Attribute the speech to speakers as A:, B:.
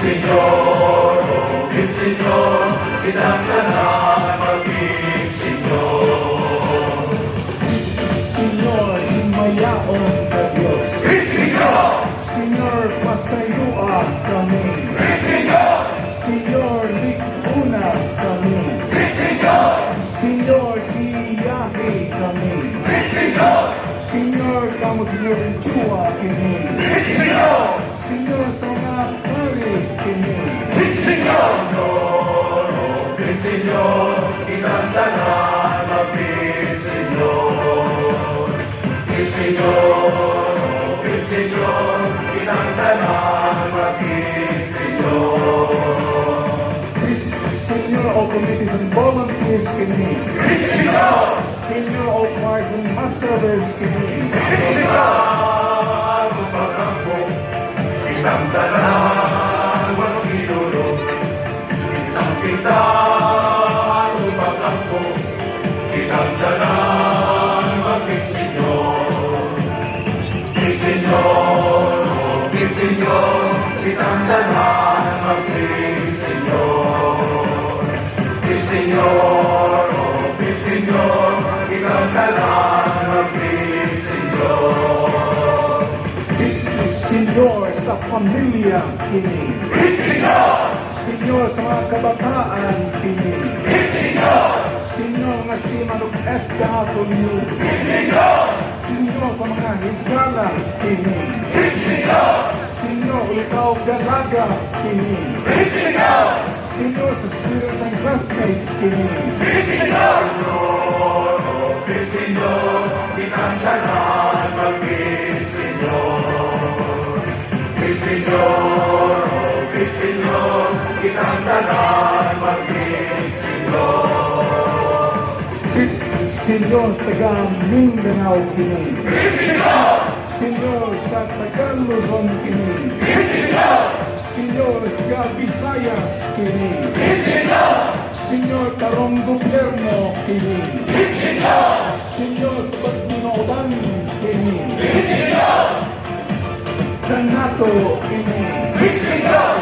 A: Señor, oh el Señor, pinagdanan mag-Señor.
B: Señor, himayaon na Diyos.
A: Señor,
B: Señor, pasayua kami.
A: Señor,
B: Señor, likuna kami.
A: Señor,
B: Señor, iyahe kami.
A: Señor,
B: Señor, kamu Señor jua kini.
A: Señor,
B: Señor, sa mga pari kini.
A: Señor, oh el Señor, pinagdanan mag-Señor. Señor, oh el Señor, pinagdanan mag-Señor.
B: Señor, o committees and volunteers kini.
A: Señor,
B: Señor, o choirs and mass-servers kini.
A: Señor, pagkampo, pinagdanan magsinulog. Isang pintaan, pagkampo, pinagdanan mag-Señor. Señor, oh Señor, pinagdanan mag-Señor. Señor, oh Señor, pinagdanan mag-Señor.
B: Señor, sa pamilya kini.
A: Señor,
B: Señor, sa mga kabataan kini.
A: Señor,
B: Señor, nga si Manok F. Gahatolyo.
A: Señor,
B: Señor, sa mga higala kini.
A: Señor,
B: Señor, ikaw dalaga kini.
A: Señor,
B: Señor, sa students and classmates kini.
A: Señor, oh Señor, pinagdanan mag-Señor. Señor, oh Señor, pinagdanan mag-Señor.
B: Señor, taga Mindanao kini.
A: Señor,
B: Señor, sa taga Luzon kini.
A: Señor,
B: Señor, sa Visayas kini.
A: Señor,
B: Señor, karong gobyerno kini.
A: Señor,
B: Señor, pagdinodan kini.
A: Señor,
B: Sa NATO kini.
A: Señor,